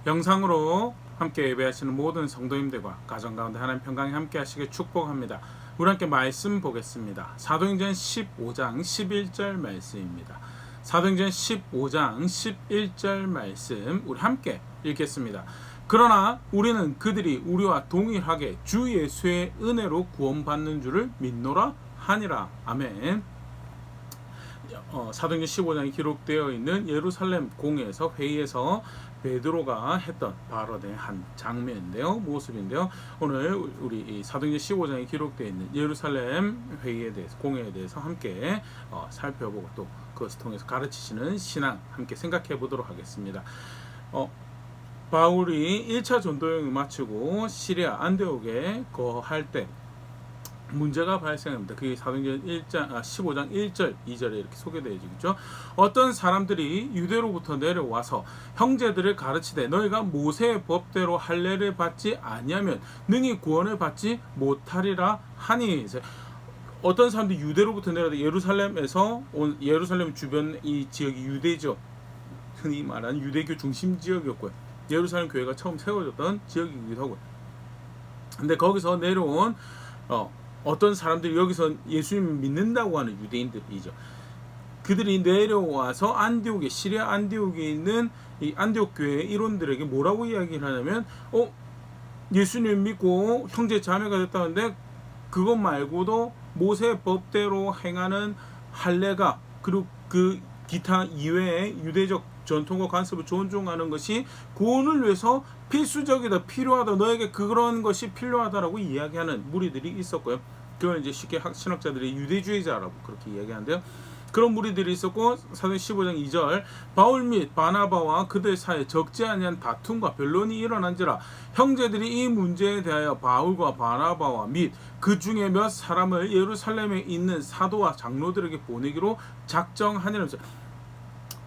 영상으로 함께 예배하시는 모든 성도님들과 가정 가운데 하나님 평강이 함께 하시길 축복합니다. 우리 함께 말씀 보겠습니다. 사도행전 15장 11절 말씀입니다. 사도행전 15장 11절 말씀 우리 함께 읽겠습니다. 그러나 우리는 그들이 우리와 동일하게 주 예수의 은혜로 구원받는 줄을 믿노라 하니라. 아멘. 사도행전 15장에 기록되어 있는 예루살렘 공회에서 회의에서 베드로가 했던 발언의 한 장면인데요, 모습인데요. 오늘 우리 이 사도행전 15장에 기록되어 있는 예루살렘 회의에 대해서, 공회에 대해서 함께 살펴보고 또 그것을 통해서 가르치시는 신앙 함께 생각해 보도록 하겠습니다. 바울이 1차 전도여행을 마치고 시리아 안디옥에 거할 때 문제가 발생합니다. 그게 사도행전 15장 1절, 2절에 이렇게 소개되어 있죠. 어떤 사람들이 유대로부터 내려와서 형제들을 가르치되 너희가 모세의 법대로 할례를 받지 아니하면 능히 구원을 받지 못하리라 하니. 어떤 사람들이 유대로부터 내려와서 예루살렘에서 온, 예루살렘 주변 이 지역이 유대죠. 흔히 말하는 유대교 중심 지역이었고요. 예루살렘 교회가 처음 세워졌던 지역이기도 하고요. 근데 거기서 내려온 어떤 사람들이 여기서 예수님을 믿는다고 하는 유대인들이죠. 그들이 내려와서 안디옥에, 시리아 안디옥에 있는 이 안디옥 교회의 일원들에게 뭐라고 이야기를 하냐면 예수님을 믿고 형제 자매가 됐다는데 그것 말고도 모세 법대로 행하는 할례가 그리고 그 기타 이외의 유대적 전통과 관습을 존중하는 것이 구원을 위해서 필수적이다, 필요하다, 너에게 그런 것이 필요하다라고 이야기하는 무리들이 있었고요. 그걸 이제 쉽게 신학자들이 유대주의자라고 그렇게 이야기하는데요. 그런 무리들이 있었고, 사도행전 15장 2절 바울 및 바나바와 그들 사이에 적지 아니한 다툼과 변론이 일어난지라 형제들이 이 문제에 대하여 바울과 바나바와 및 그 중에 몇 사람을 예루살렘에 있는 사도와 장로들에게 보내기로 작정하니라면서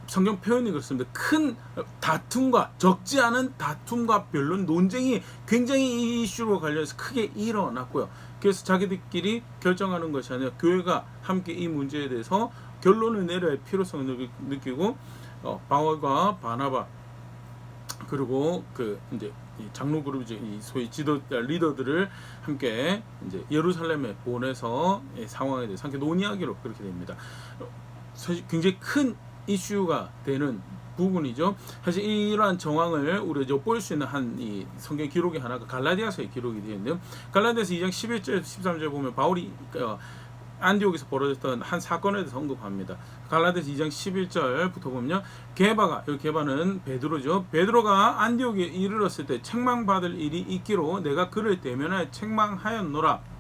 성경 표현이 그렇습니다. 큰 다툼과 적지 않은 다툼과 변론, 논쟁이 굉장히 이 이슈로 관련해서 크게 일어났고요. 그래서 자기들끼리 결정하는 것이 아니라 교회가 함께 이 문제에 대해서 결론을 내려야 할 필요성을 느끼고 바울과 바나바 그리고 그 이제 이 장로 그룹이죠. 이 소위 지도 리더들을 함께 이제 예루살렘에 보내서 이 상황에 대해서 함께 논의하기로 그렇게 됩니다. 사실 굉장히 큰 이슈가 되는 부분이죠. 사실 이러한 정황을 우리가 엿볼 수 있는 한 이 성경 기록이 하나가 갈라디아서에 기록이 되어 있는데요. 갈라디아서 2장 11절 13절 보면 바울이 안디옥에서 벌어졌던 한 사건에 대해서 언급합니다. 갈라디아서 2장 11절부터 보면요. 게바가, 여기 게바는 베드로죠. 베드로가 안디옥에 이르렀을 때 책망받을 일이 있기로 내가 그를 대면하여 책망하였노라.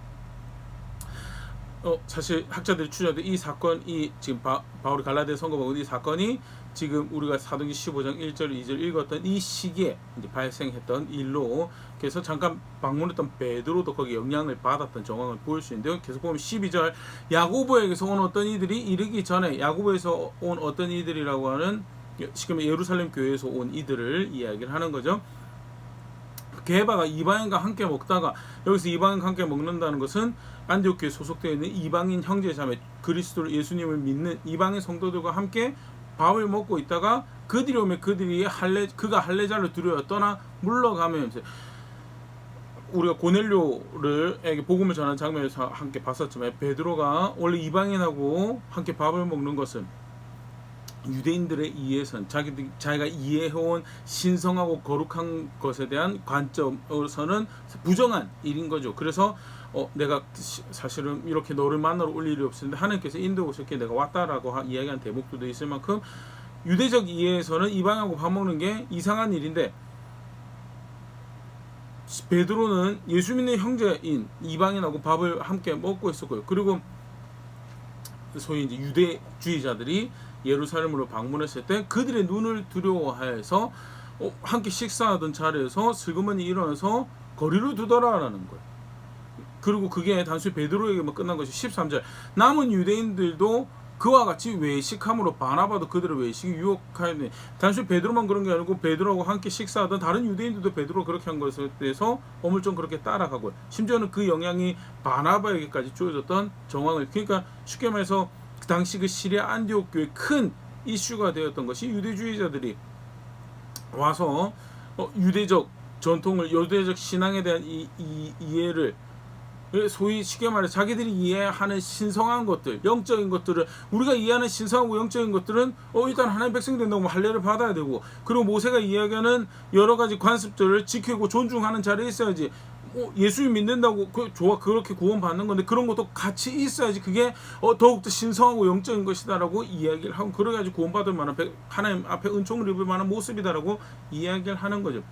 사실 학자들이 추정하되 이 사건이 지금 바울이 갈라디아 선거하고 이 사건이 지금 우리가 사도행전 15장 1절 2절 읽었던 이 시기에 이제 발생했던 일로, 그래서 잠깐 방문했던 베드로도 거기 영향을 받았던 정황을 볼 수 있는데요. 계속 보면 12절 야고보에게서 온 어떤 이들이 이르기 전에, 야고보에서 온 어떤 이들이라고 하는 지금 예루살렘 교회에서 온 이들을 이야기를 하는 거죠. 게바가 이방인과 함께 먹다가, 여기서 이방인과 함께 먹는다는 것은 안디옥 교회에 소속되어 있는 이방인 형제자매, 그리스도를, 예수님을 믿는 이방인 성도들과 함께 밥을 먹고 있다가 그들이 오면 그가 할례자를 두려워 떠나 물러가면서, 우리가 고넬료에게 복음을 전하는 장면에서 함께 봤었지만 베드로가 원래 이방인하고 함께 밥을 먹는 것은 유대인들의 이해선, 자기가 이해해온 신성하고 거룩한 것에 대한 관점으로서는 부정한 일인 거죠. 그래서 내가 사실은 이렇게 너를 만나러 올 일이 없었는데 하나님께서 인도해 오셨기에 내가 왔다라고 이야기한 대목도 있을 만큼 유대적 이해에서는 이방하고 밥 먹는 게 이상한 일인데, 베드로는 예수 믿는 형제인 이방인하고 밥을 함께 먹고 있었고요. 그리고 소위 이제 유대주의자들이 예루살렘으로 방문했을 때 그들의 눈을 두려워해서 함께 식사하던 자리에서 슬그머니 일어나서 거리로 두더라라는 거예요. 그리고 그게 단순히 베드로에게만 끝난 것이 13절 남은 유대인들도 그와 같이 외식함으로 바나바도 그들의 외식이 유혹하였네. 단순히 베드로만 그런 게 아니고 베드로하고 함께 식사하던 다른 유대인들도 베드로가 그렇게 한 것에 대해서 어물쩡 그렇게 따라가고, 심지어는 그 영향이 바나바에게까지 주어졌던 정황을, 그러니까 쉽게 말해서 그 당시 그 시리아 안디옥 교회 큰 이슈가 되었던 것이 유대주의자들이 와서 유대적 전통을, 유대적 신앙에 대한 이해를, 소위 쉽게 말해 자기들이 이해하는 신성한 것들, 영적인 것들을, 우리가 이해하는 신성하고 영적인 것들은 일단 하나님 백성 된다고 할례를 받아야 되고, 그리고 모세가 이야기하는 여러 가지 관습들을 지키고 존중하는 자리에 있어야지. 예수님 믿는다고 좋아, 그렇게 구원받는 건데 그런 것도 같이 있어야지 그게 더욱더 신성하고 영적인 것이다라고 이야기를 하고, 그래야지 구원받을 만한, 하나님 앞에 은총을 입을 만한 모습이다라고 이야기를 하는 거죠.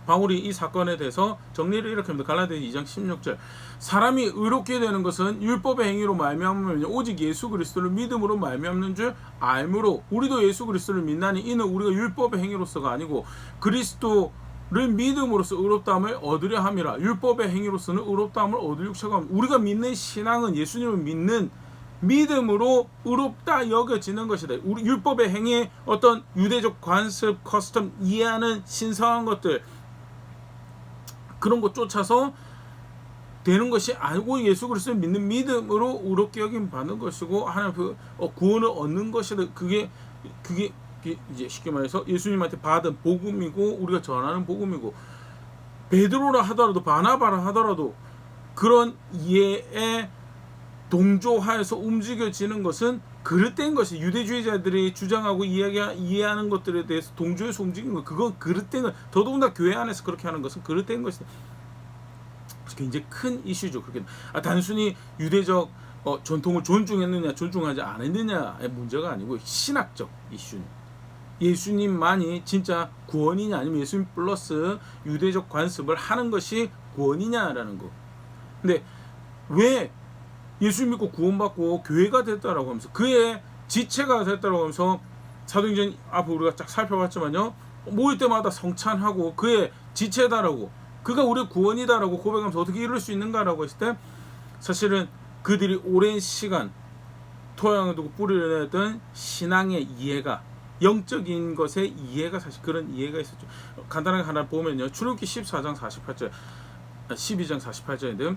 바울이 이 사건에 대해서 정리를 이렇게 합니다. 갈라디아 2장 16절. 사람이 의롭게 되는 것은 율법의 행위로 말미암으며 오직 예수 그리스도를 믿음으로 말미암는 줄 알므로 우리도 예수 그리스도를 믿나니 이는 우리가 율법의 행위로서가 아니고 그리스도를 믿음으로써 의롭다함을 얻으려 함이라. 율법의 행위로서는 의롭다함을 얻을 육체가 없는, 우리가 믿는 신앙은 예수님을 믿는 믿음으로 의롭다 여겨지는 것이다. 우리 율법의 행위, 어떤 유대적 관습, 커스텀, 이해하는 신성한 것들, 그런 것 쫓아서 되는 것이 아니고 예수 그리스도를 믿는 믿음으로 의롭게 여김 받는 것이고 하나님 그 구원을 얻는 것이다. 그게 이제 쉽게 말해서 예수님한테 받은 복음이고 우리가 전하는 복음이고, 베드로라 하더라도 바나바라 하더라도 그런 이해에 동조하여서 움직여지는 것은 그릇된 것이, 유대주의자들이 주장하고 이해하는 것들에 대해서 동조해서 움직이는 것, 그건 그릇된 것. 더더군다나 교회 안에서 그렇게 하는 것은 그릇된 것이다. 굉장히 큰 이슈죠. 그렇게 단순히 유대적 전통을 존중했느냐 존중하지 않았느냐의 문제가 아니고 신학적 이슈는 예수님만이 진짜 구원이냐 아니면 예수님 플러스 유대적 관습을 하는 것이 구원이냐라는 거. 근데 왜 예수 믿고 구원받고 교회가 됐다라고 하면서, 그의 지체가 됐다라고 하면서, 사도행전 앞에 우리가 쫙 살펴봤지만요, 모일 때마다 성찬하고 그의 지체다라고, 그가 우리의 구원이다라고 고백하면서 어떻게 이룰 수 있는가라고 했을 때, 사실은 그들이 오랜 시간 토양을 두고 뿌리를 내던 신앙의 이해가, 영적인 것의 이해가, 사실 그런 이해가 있었죠. 간단하게 하나 보면요, 출애굽기 14장 48절 12장 48절인데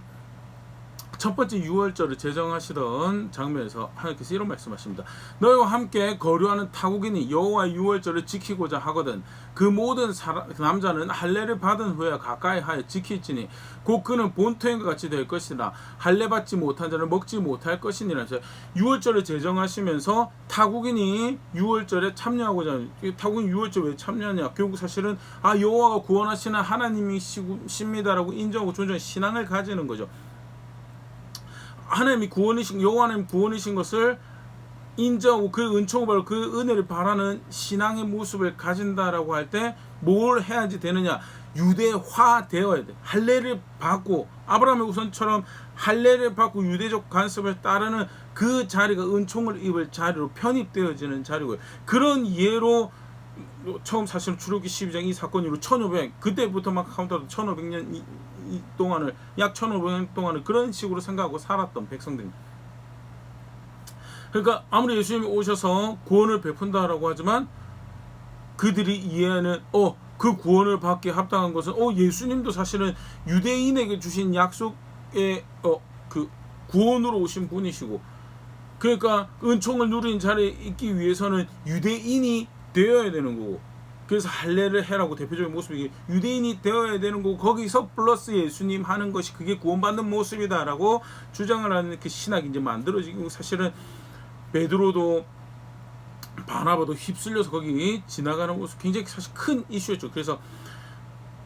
첫 번째 유월절을 제정하시던 장면에서 하나님께서 이런 말씀하십니다. 너희와 함께 거류하는 타국인이 여호와의 유월절을 지키고자 하거든 그 모든 남자는 할례를 받은 후에 가까이 하여 지킬지니 곧 그는 본토인과 같이 될 것이라. 할례 받지 못한 자는 먹지 못할 것이니라. 유월절을 제정하시면서 타국인이 유월절에 참여하고자 하는, 타국인 유월절 왜 참여하냐, 결국 사실은 여호와가 구원하시는 하나님이십니다라고 인정하고 존중하는 신앙을 가지는 거죠. 하나님이 구원이신, 여호와 하나님 구원이신 것을 인정하고 그 은총을 받고 그 은혜를 바라는 신앙의 모습을 가진다라고 할 때 뭘 해야지 되느냐, 유대화 되어야 돼. 할례를 받고 아브라함의 우선처럼 할례를 받고 유대적 관습을 따르는 그 자리가 은총을 입을 자리로 편입되어지는 자리고요. 그런 이해로 처음 사실 출애굽기 12장 이 사건 이후로 1500, 그때부터만 카운트하도 1500년 동안을, 약 1500년 동안을 그런 식으로 생각하고 살았던 백성들입니다. 그러니까 아무리 예수님이 오셔서 구원을 베푼다라고 하지만 그들이 이해하는 그 구원을 받기에 합당한 것은 예수님도 사실은 유대인에게 주신 약속의 그 구원으로 오신 분이시고, 그러니까 은총을 누린 자리에 있기 위해서는 유대인이 되어야 되는 거고, 그래서 할례를 해라고 대표적인 모습이 유대인이 되어야 되는 거고, 거기서 플러스 예수님 하는 것이 그게 구원받는 모습이다라고 주장을 하는 그 신학이 이제 만들어지고, 사실은 베드로도 바나바도 휩쓸려서 거기 지나가는 모습 굉장히 사실 큰 이슈였죠. 그래서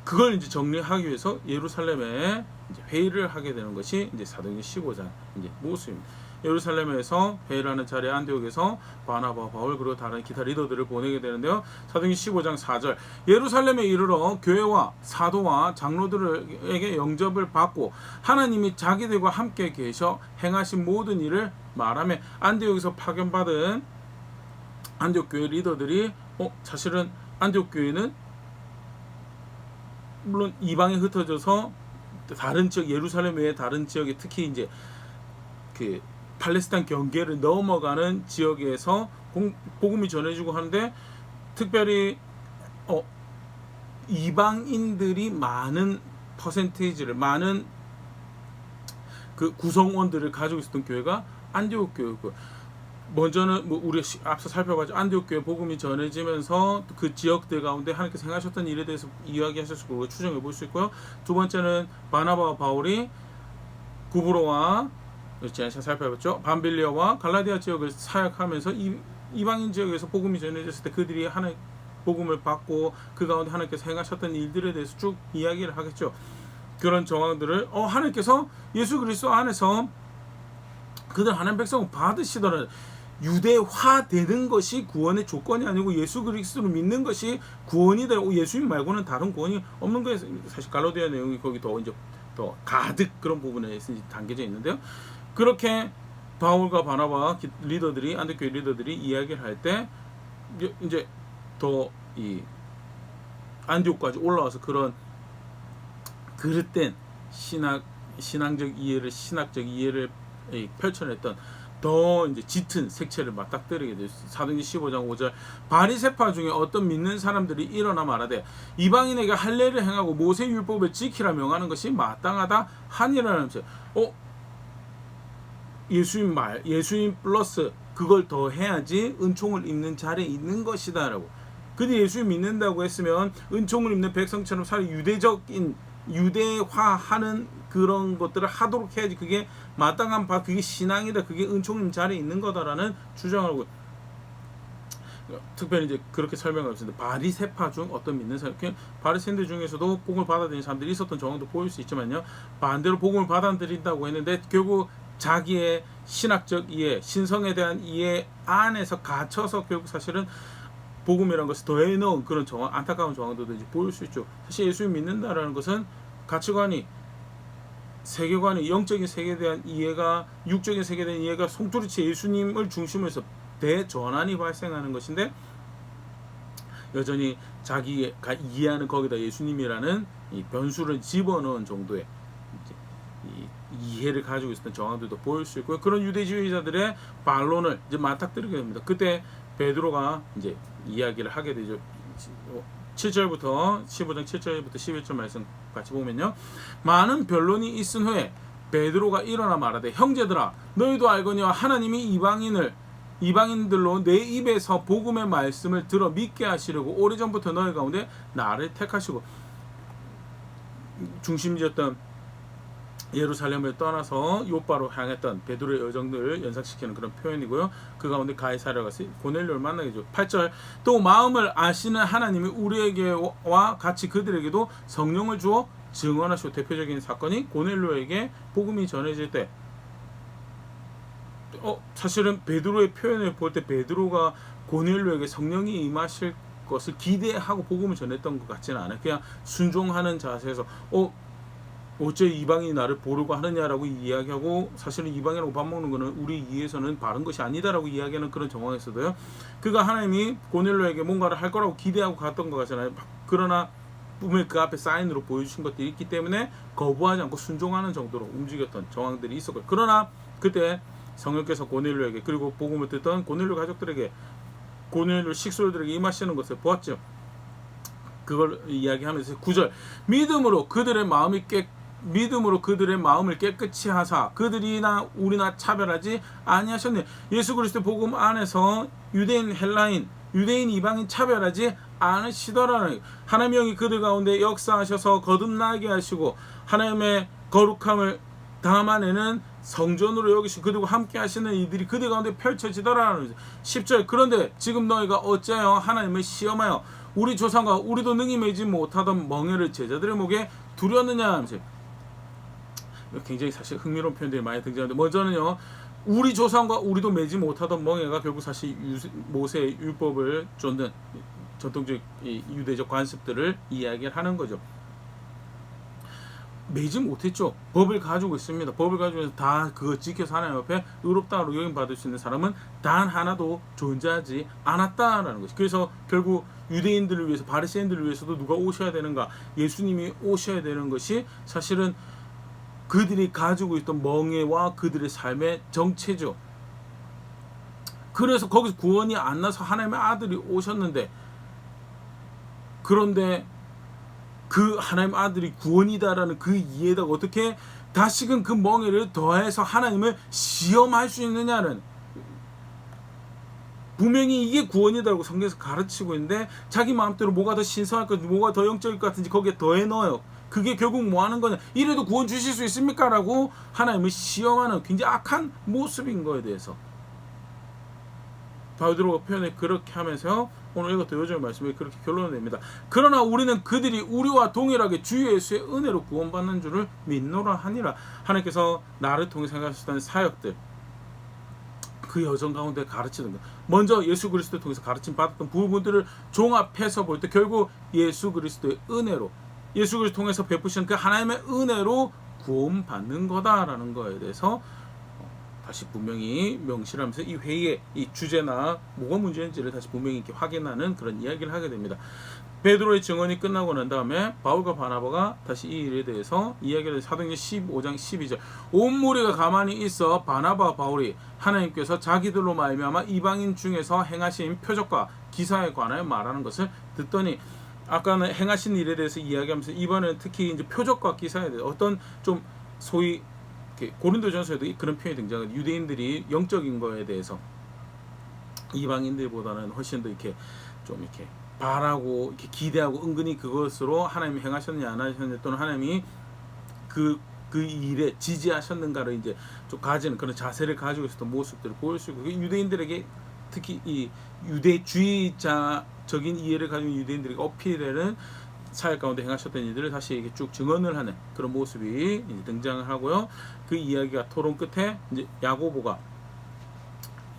그걸 이제 정리하기 위해서 예루살렘에 이제 회의를 하게 되는 것이 이제 사도행전 15장 이제 모습입니다. 예루살렘에서 회의를 하는 자리에 안디옥에서 바나바, 바울 그리고 다른 기타 리더들을 보내게 되는데요. 사도행전 15장 4절 예루살렘에 이르러 교회와 사도와 장로들에게 영접을 받고 하나님이 자기들과 함께 계셔 행하신 모든 일을 말하며, 안디옥에서 파견받은 안디옥 교회 리더들이 사실은 안디옥 교회는 물론 이방에 흩어져서 다른 지역, 예루살렘 외에 다른 지역에 특히 이제 그 팔레스타인 경계를 넘어가는 지역에서 복음이 전해지고 하는데, 특별히 이방인들이 많은 퍼센테이지를, 많은 그 구성원들을 가지고 있었던 교회가 안디옥 교회고, 먼저는 뭐 우리가 앞서 살펴봤죠. 안디옥 교회 복음이 전해지면서 그 지역들 가운데 하나님께서 행하셨던 일에 대해서 이야기하셨을 거고 추정해 볼 수 있고요. 두 번째는 바나바와 바울이 구브로와 지난 시간 살펴봤죠. 밤빌리아와 갈라디아 지역을 사역하면서 이방인 지역에서 복음이 전해졌을 때 그들이 하나님 복음을 받고 그 가운데 하나님께서 행하셨던 일들에 대해서 쭉 이야기를 하겠죠. 그런 정황들을 하나님께서 예수 그리스도 안에서 그들 하나님 백성을 받으시더라. 유대화되는 것이 구원의 조건이 아니고 예수 그리스도를 믿는 것이 구원이다. 예수님 말고는 다른 구원이 없는 거예요. 사실 갈라디아 내용이 거기 더 이제 더 가득 그런 부분에 담겨져 있는데요. 그렇게 바울과 바나바 리더들이 안디옥 교회 리더들이 이야기를 할 때 이제 더 이 안디옥까지 올라와서 그런 그릇된 신앙적 이해를 신학적 이해를 펼쳐냈던 더 이제 짙은 색채를 맞닥뜨리게 됐어요. 사도행전 15장 5절 바리새파 중에 어떤 믿는 사람들이 일어나 말하되 이방인에게 할례를 행하고 모세 율법을 지키라 명하는 것이 마땅하다 하니라면서 예수님 플러스 그걸 더 해야지 은총을 입는 자리에 있는 것이다라고. 그들이 예수님 믿는다고 했으면 은총을 입는 백성처럼 사실 유대화하는 그런 것들을 하도록 해야지 그게 마땅한 바 그게 신앙이다 그게 은총을 입는 자리에 있는 거다라는 주장을 하고 특별히 이제 그렇게 설명하고 있습니다. 바리새파 중 어떤 믿는 사람 바리새인들 중에서도 복음을 받아들이는 사람들이 있었던 정황도 보일 수 있지만요. 반대로 복음을 받아들인다고 했는데 결국 자기의 신학적 이해, 신성에 대한 이해 안에서 갇혀서 결국 사실은 복음이라는 것을 더해 넣은 그런 정황, 안타까운 정황들도 이제 보일 수 있죠. 사실 예수님 믿는다라는 것은 가치관이, 세계관이, 영적인 세계에 대한 이해가, 육적인 세계에 대한 이해가 송두리째 예수님을 중심으로 해서 대전환이 발생하는 것인데 여전히 자기가 이해하는 거기다 예수님이라는 이 변수를 집어넣은 정도의 이해를 가지고 있었던 정황들도 보일 수 있고요. 그런 유대주의자들의 반론을 이제 맞닥뜨리게 됩니다. 그때 베드로가 이제 이야기를 하게 되죠. 7절부터 15장 7절부터 11절 말씀 같이 보면요. 많은 변론이 있은 후에 베드로가 일어나 말하되 형제들아 너희도 알거니와 하나님이 이방인들로 내 입에서 복음의 말씀을 들어 믿게 하시려고 오래전부터 너희 가운데 나를 택하시고 중심지였던 예루살렘을 떠나서 요바로 향했던 베드로의 여정들을 연상시키는 그런 표현이고요. 그 가운데 가이사랴 가서 고넬료를 만나게 되죠. 8절 또 마음을 아시는 하나님이 우리에게와 같이 그들에게도 성령을 주어 증언하시고 대표적인 사건이 고넬료에게 복음이 전해질 때 사실은 베드로의 표현을 볼 때 베드로가 고넬료에게 성령이 임하실 것을 기대하고 복음을 전했던 것 같지는 않아요. 그냥 순종하는 자세에서 어째 이방인이 나를 보려고 하느냐라고 이야기하고 사실은 이방인하고 밥 먹는 것은 우리 이해에서는 바른 것이 아니다라고 이야기하는 그런 정황에서도요. 그가 하나님이 고넬료에게 뭔가를 할 거라고 기대하고 갔던 것 같잖아요. 그러나 분명히 그 앞에 사인으로 보여주신 것들이 있기 때문에 거부하지 않고 순종하는 정도로 움직였던 정황들이 있었고요. 그러나 그때 성령께서 고넬료에게 그리고 복음을 듣던 고넬료 가족들에게 고넬료 식솔들에게 임하시는 것을 보았죠. 그걸 이야기하면서 9절 믿음으로 그들의 마음을 깨끗이 하사 그들이나 우리나 차별하지 아니하셨네. 예수 그리스도 복음 안에서 유대인 헬라인 유대인 이방인 차별하지 않으시더라는 하나님의 영이 그들 가운데 역사하셔서 거듭나게 하시고 하나님의 거룩함을 담아내는 성전으로 여기시고 그들과 함께 하시는 이들이 그들 가운데 펼쳐지더라는 10절 그런데 지금 너희가 어찌하여 하나님을 시험하여 우리 조상과 우리도 능히 매지 못하던 멍에를 제자들의 목에 두렸느냐 하면서 굉장히 사실 흥미로운 표현들이 많이 등장하는데 먼저는요. 우리 조상과 우리도 매지 못하던 멍에가 결국 사실 모세의 율법을 쫓는 전통적 유대적 관습들을 이야기를 하는 거죠. 매지 못했죠. 법을 가지고 있습니다. 법을 가지고 다 그거 지켜서 하나님 앞에 의롭다고 여김받을 수 있는 사람은 단 하나도 존재하지 않았다라는 것이. 그래서 결국 유대인들을 위해서 바리새인들을 위해서도 누가 오셔야 되는가? 예수님이 오셔야 되는 것이 사실은 그들이 가지고 있던 멍에와 그들의 삶의 정체죠. 그래서 거기서 구원이 안 나서 하나님의 아들이 오셨는데 그런데 그 하나님 아들이 구원이다라는 그 이해에다가 어떻게 다시금 그 멍에를 더해서 하나님을 시험할 수 있느냐는 분명히 이게 구원이라고 성경에서 가르치고 있는데 자기 마음대로 뭐가 더 신성할 것, 뭐가 더 영적일 것 같은지 거기에 더해 넣어요. 그게 결국 뭐 하는 거냐? 이래도 구원 주실 수 있습니까? 라고 하나님을 시험하는 굉장히 악한 모습인 거에 대해서 바울이 표현을 그렇게 하면서 오늘 이것도 요즘의 말씀이 그렇게 결론을 냅니다. 그러나 우리는 그들이 우리와 동일하게 주 예수의 은혜로 구원받는 줄을 믿노라 하니라. 하나님께서 나를 통해 행하셨다는 사역들, 그 여정 가운데 가르치는 것, 먼저 예수 그리스도를 통해서 가르침 받았던 부분들을 종합해서 볼 때 결국 예수 그리스도의 은혜로, 예수 그리스도를 통해서 베푸신 그 하나님의 은혜로 구원받는 거다라는 거에 대해서 다시 분명히 명시를 하면서 이 회의의 이 주제나 뭐가 문제인지를 다시 분명히 이렇게 확인하는 그런 이야기를 하게 됩니다. 베드로의 증언이 끝나고 난 다음에 바울과 바나바가 다시 이 일에 대해서 이야기를 해서 사도행전 15장 12절 온 무리가 가만히 있어 바나바와 바울이 하나님께서 자기들로 말미암아 이방인 중에서 행하신 표적과 기사에 관하여 말하는 것을 듣더니, 아까는 행하신 일에 대해서 이야기하면서 이번에는 특히 이제 표적과 기사에 대해서 어떤 좀 소위 고린도전서에도 그런 표현이 등장해요. 유대인들이 영적인 거에 대해서 이방인들보다는 훨씬 더 이렇게 좀 이렇게 바라고 이렇게 기대하고 은근히 그것으로 하나님이 행하셨느냐 안 하셨느냐 또는 하나님이 그 일에 지지하셨는가를 이제 좀 가지는 그런 자세를 가지고 있었던 모습들을 보일 수 있고, 유대인들에게 특히 이 유대주의자적인 이해를 가지고 유대인들에게 어필되는 사역 가운데 행하셨던 일들을 다시 이렇게 쭉 증언을 하는 그런 모습이 이제 등장을 하고요. 그 이야기가 토론 끝에 이제 야고보가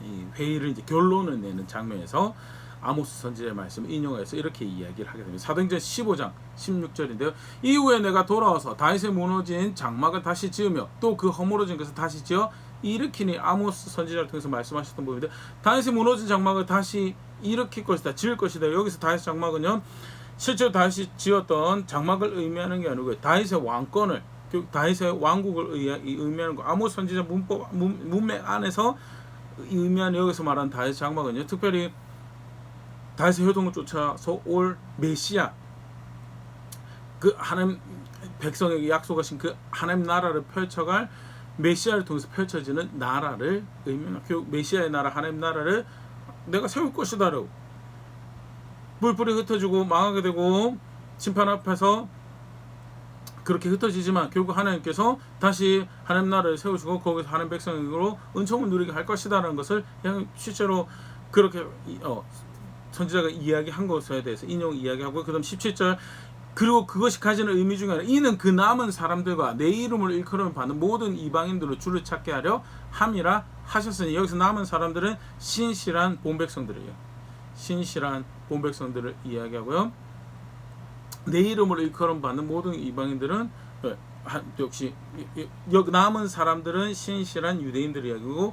이 회의를 이제 결론을 내는 장면에서 아모스 선지자의 말씀을 인용해서 이렇게 이야기를 하게 됩니다. 사도행전 15장 16절인데요. 이후에 내가 돌아와서 다윗의 무너진 장막을 다시 지으며 또 그 허물어진 것을 다시 지어 일으키니, 아모스 선지자를 통해서 말씀하셨던 부분인데, 다윗의 무너진 장막을 다시 일으킬 것이다, 지을 것이다. 여기서 다윗의 장막은요, 실제로 다윗이 지었던 장막을 의미하는 게 아니고 다윗의 왕권을, 다윗의 왕국을 의미하는 거. 아모스 선지자 문맥 안에서 의미하는 여기서 말하는 다윗의 장막은요, 특별히 다윗의 효동을 쫓아서 올 메시아, 그 하나님 백성에게 약속하신 그 하나님 나라를 펼쳐갈 메시아를 통해서 펼쳐지는 나라를 의미하는, 그 메시아의 나라, 하나님 나라를 내가 세울 것이다라고, 물불이 흩어지고 망하게 되고 심판 앞에서 그렇게 흩어지지만 결국 하나님께서 다시 하나님 나라를 세우시고 거기서 하나님 백성으로 은총을 누리게 할 것이다라는 것을 실제로 그렇게 선지자가 이야기한 것에 대해서 인용 이야기하고, 그 다음 17절 그리고 그것이 가지는 의미 중에 하나, 이는 그 남은 사람들과 내 이름을 일컬음을 받는 모든 이방인들로 주를 찾게 하려 함이라 하셨으니, 여기서 남은 사람들은 신실한 본백성들이에요. 신실한 본백성들을 이야기하고요. 내 이름을 일컬음 받는 모든 이방인들은 역시 여기 남은 사람들은 신실한 유대인들 이야기고,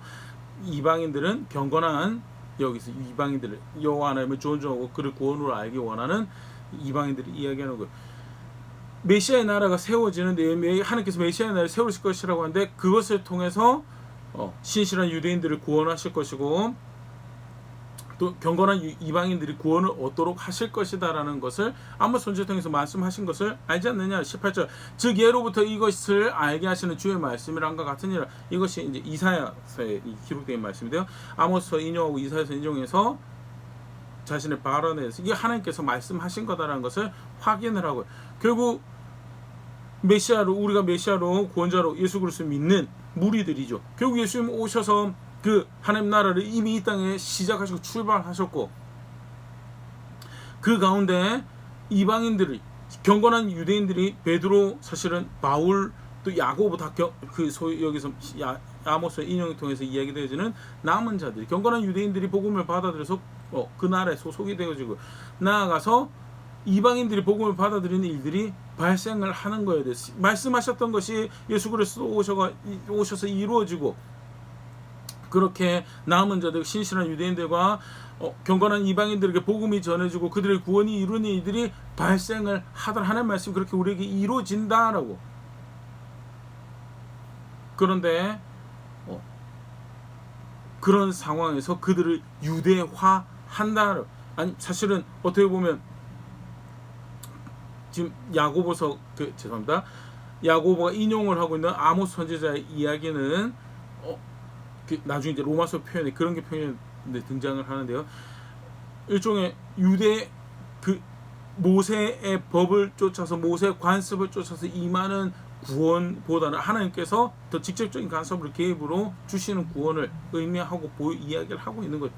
이방인들은 경건한, 여기서 이방인들을 여호와 하나님을 존중하고 그를 구원으로 알기 원하는 이방인들이 이야기하는 거예요. 메시아의 나라가 세워지는데 하나님께서 메시아의 나라를 세우실 것이라고 하는데, 그것을 통해서 신실한 유대인들을 구원하실 것이고 또 경건한 이방인들이 구원을 얻도록 하실 것이다라는 것을 아모스 선지자를 통해서 말씀하신 것을 알지 않느냐. 18절 즉 예로부터 이것을 알게 하시는 주의 말씀이란과 같으니라. 이것이 이제 이사야서에 기록된 말씀인데요. 아모스서 인용하고 이사야서 인용해서 자신의 발언에 대해서 이게 하나님께서 말씀하신 거다라는 것을 확인을 하고요. 결국 메시아로, 우리가 메시아로 구원자로 예수 그리스도를 믿는 무리들이죠. 결국 예수님 오셔서 그 하나님 나라를 이미 이 땅에 시작하시고 출발하셨고, 그 가운데 이방인들이, 경건한 유대인들이 베드로, 사실은 바울, 또 야고보 다 그 소위 여기서 아모스의 인용을 통해서 이야기되어지는 남은 자들이, 경건한 유대인들이 복음을 받아들여서 그 나라에 소속이 되어지고 나아가서 이방인들이 복음을 받아들이는 일들이 발생을 하는 거에 대해서 말씀하셨던 것이 예수 그리스도 오셔서 이루어지고, 그렇게 남은 자들, 신실한 유대인들과 경건한 이방인들에게 복음이 전해지고 그들의 구원이 이루는 일들이 발생을 하더라. 하나님 말씀이 그렇게 우리에게 이루어진다라고. 그런데 그런 상황에서 그들을 유대화한다. 아니 사실은 어떻게 보면 지금 야고보서 죄송합니다. 야고보가 인용을 하고 있는 아모스 선지자의 이야기는 나중에 이제 로마서 표현에 그런 게 표현이 등장을 하는데요. 일종의 유대 그 모세의 법을 쫓아서 모세의 관습을 쫓아서 임하는 구원보다는 하나님께서 더 직접적인 간섭으로 개입으로 주시는 구원을 의미하고 이야기를 하고 있는 거죠.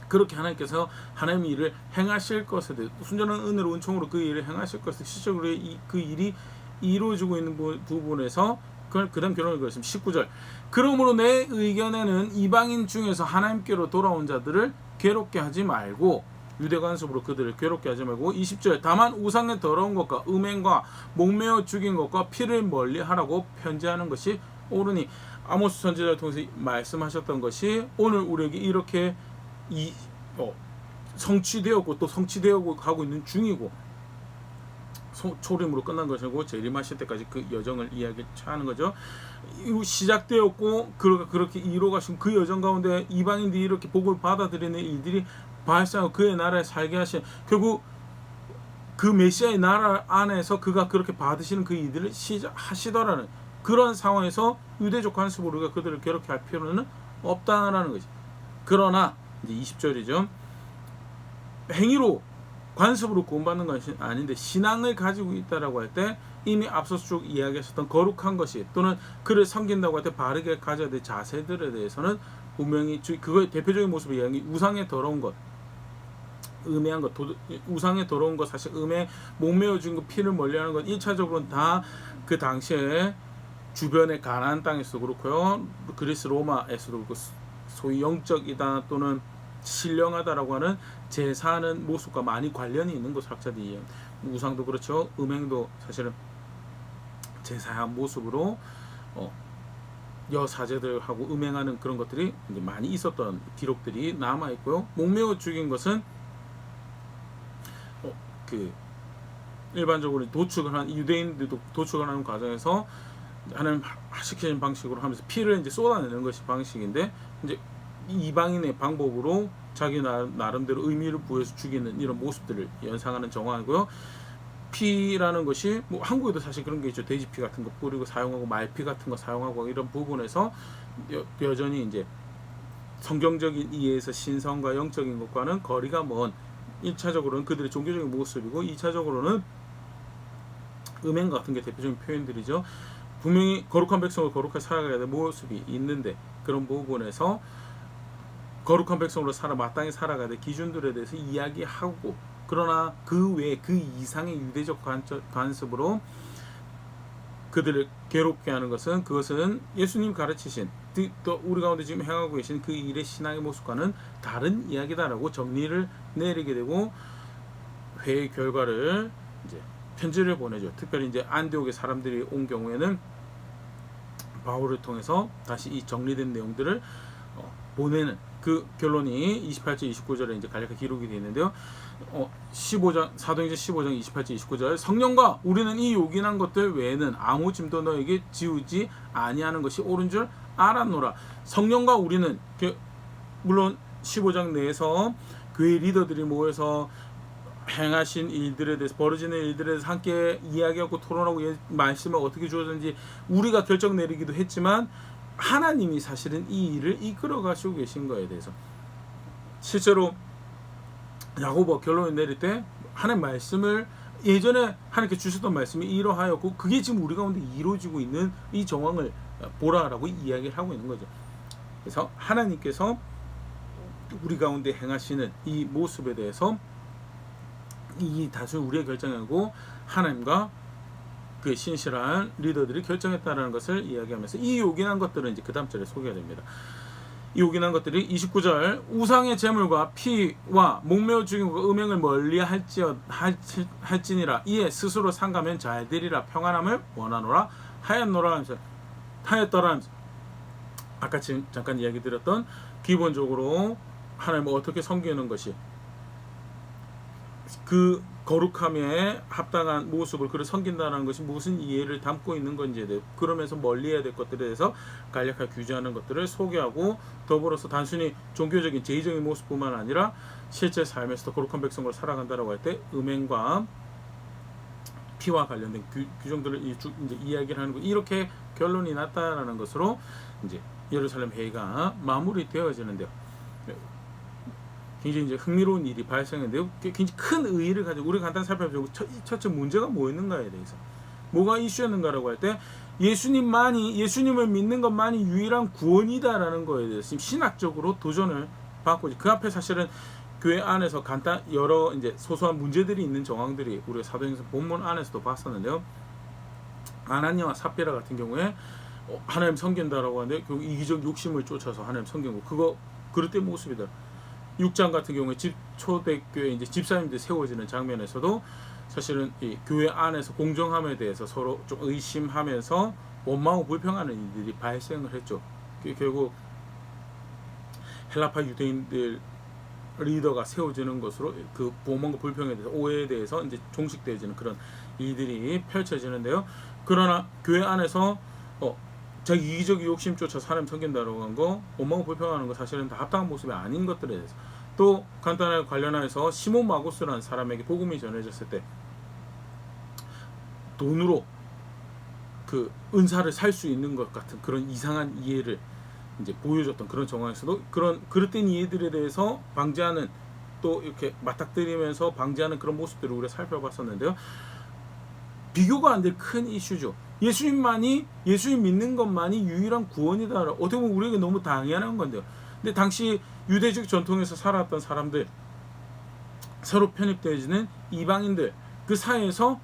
그렇게 하나님께서 하나님의 일을 행하실 것에 대해 순전한 은혜로 은총으로 그 일을 행하실 것에 실질적으로 그 일이 이루어지고 있는 부분에서 그 다음 결론을 그렸습니다. 19절 그러므로 내 의견에는 이방인 중에서 하나님께로 돌아온 자들을 괴롭게 하지 말고 유대 관습으로 그들을 괴롭게 하지 말고 20절 다만 우상의 더러운 것과 음행과 목매어 죽인 것과 피를 멀리하라고 편지하는 것이 옳으니 아모스 선지자를 통해서 말씀하셨던 것이 오늘 우리에게 이렇게 성취되었고 또 성취되어 가고 있는 중이고 초림으로 끝난 것이고 재림하실 때까지 그 여정을 이야기하는 거죠. 시작되었고 그렇게 이루어가신 그 여정 가운데 이방인들이 이렇게 복을 받아들이는 일들이 발생하고 그의 나라에 살게 하신 결국 그 메시아의 나라 안에서 그가 그렇게 받으시는 그 일들을 시작하시더라는 그런 상황에서 유대적 관습으로 우리가 그들을 괴롭게 할 필요는 없다라는 거지. 그러나 이제 20절이죠. 행위로 관습으로 구원받는 것이 아닌데 신앙을 가지고 있다라고 할 때 이미 앞서서 쭉 이야기하셨던 거룩한 것이 또는 그를 섬긴다고 할 때 바르게 가져야 될 자세들에 대해서는 분명히 그거의 대표적인 모습을 이야기 우상의 더러운 것 음해한 것 우상의 더러운 것 사실 음해 목매어 준 것 피를 멀리하는 것 1차적으로는 다 그 당시에 주변의 가나안 땅에서도 그렇고요 그리스 로마에서도 그렇고 소위 영적이다 또는 신령하다라고 하는 제사하는 모습과 많이 관련이 있는 것을 학자들이 우상도 그렇죠 음행도 사실은 제사한 모습으로 여사제들하고 음행하는 그런 것들이 이제 많이 있었던 기록들이 남아 있고요 목매어 죽인 것은 그 일반적으로 도축을 한 유대인들도 도축을 하는 과정에서 하나님 시키는 방식으로 하면서 피를 이제 쏟아내는 것이 방식인데 이제 이방인의 방법으로 자기 나름대로 의미를 부여해서 죽이는 이런 모습들을 연상하는 정황이고요. 피라는 것이 뭐 한국에도 사실 그런 게 있죠. 돼지피 같은 거 뿌리고 사용하고 말피 같은 거 사용하고 이런 부분에서 여전히 이제 성경적인 이해에서 신성과 영적인 것과는 거리가 먼 1차적으로는 그들의 종교적인 모습이고 2차적으로는 음행 같은 게 대표적인 표현들이죠. 분명히 거룩한 백성을 거룩하게 살아가야 될 모습이 있는데 그런 부분에서 거룩한 백성으로 마땅히 살아가야 될 기준들에 대해서 이야기하고 그러나 그 외에 그 이상의 유대적 관습으로 그들을 괴롭게 하는 것은 그것은 예수님 가르치신 또 우리 가운데 지금 행하고 계신 그 일의 신앙의 모습과는 다른 이야기다라고 정리를 내리게 되고 회의 결과를 이제 편지를 보내죠. 특별히 이제 안디옥의 사람들이 온 경우에는 바울을 통해서 다시 이 정리된 내용들을 보내는 그 결론이 28절 29절에 이제 간략하게 기록이 되어 있는데요. 15장 사도행전 15장 28절 29절 성령과 우리는 이 요긴한 것들 외에는 아무 짐도 너에게 지우지 아니하는 것이 옳은 줄 알았노라. 성령과 우리는 물론 15장 내에서 교회 리더들이 모여서 행하신 일들에 대해서 벌어지는 일들에 대해서 함께 이야기하고 토론하고 말씀을 어떻게 주어졌는지 우리가 결정 내리기도 했지만 하나님이 사실은 이 일을 이끌어 가시고 계신 거에 대해서 실제로 야고보 결론을 내릴 때 하나님 말씀을 예전에 하나님께 주셨던 말씀이 이러하였고 그게 지금 우리 가운데 이루어지고 있는 이 정황을 보라라고 이야기를 하고 있는 거죠. 그래서 하나님께서 우리 가운데 행하시는 이 모습에 대해서 이 다수 우리의 결정이고 하나님과 그 신실한 리더들이 결정했다는 것을 이야기하면서 이 요긴한 것들은 이제 그 다음 절에 소개가 됩니다. 이 요긴한 것들이 29절 우상의 제물과 피와 목매어 죽인 것과 음행을 멀리 할지니라 이에 스스로 상가면 잘 되리라 평안함을 원하노라 하였노라 하면서 하였더라 하면서 아까 지금 잠깐 이야기 드렸던 기본적으로 하나님을 어떻게 섬기는 것이 그 거룩함에 합당한 모습을 그를 섬긴다는 것이 무슨 이해를 담고 있는 건지에 대해 그러면서 멀리해야 될 것들에 대해서 간략하게 규제하는 것들을 소개하고 더불어서 단순히 종교적인 제의적인 모습뿐만 아니라 실제 삶에서도 거룩한 백성으로 살아간다라고 할 때 음행과 피와 관련된 규정들을 이제 이야기를 하는 거 이렇게 결론이 났다라는 것으로 이제 예루살렘 회의가 마무리되어지는데요. 굉장히 이제 흥미로운 일이 발생했는데요. 굉장히 큰 의의를 가지고 우리가 간단히 살펴보고 첫째 문제가 뭐였는가에 대해서 뭐가 이슈였는가라고 할 때 예수님을 믿는 것만이 유일한 구원이다라는 거에 대해서 지금 신학적으로 도전을 받고 그 앞에 사실은 교회 안에서 간단 여러 이제 소소한 문제들이 있는 정황들이 우리가 사도행전 본문 안에서도 봤었는데요. 아나니아와 삽비라 같은 경우에 하나님 섬긴다라고 하는데 결국 이기적 욕심을 쫓아서 하나님 섬긴 거 그거 그릇된 모습이다. 6장 같은 경우에 초대교회 이제 집사님들이 세워지는 장면에서도 사실은 이 교회 안에서 공정함에 대해서 서로 좀 의심하면서 원망하고 불평하는 일들이 발생을 했죠. 결국 헬라파 유대인들 리더가 세워지는 것으로 그 원망과 불평에 대해서 오해에 대해서 이제 종식되어지는 그런 일들이 펼쳐지는데요. 그러나 교회 안에서 자기 이기적 욕심 쫓아서 하나님 섬긴다라고 한 거, 원망과 불평하는 거 사실은 다 합당한 모습이 아닌 것들에 대해서 또 간단하게 관련해서 시몬 마고스라는 사람에게 복음이 전해졌을 때 돈으로 그 은사를 살 수 있는 것 같은 그런 이상한 이해를 이제 보여줬던 그런 정황에서도 그런 그릇된 이해들에 대해서 방지하는 또 이렇게 맞닥뜨리면서 방지하는 그런 모습들을 우리가 살펴봤었는데요. 비교가 안 될 큰 이슈죠. 예수님 믿는 것만이 유일한 구원이다. 어떻게 보면 우리에게 너무 당연한 건데요. 근데 당시 유대적 전통에서 살았던 사람들, 서로 편입되어지는 이방인들 그 사이에서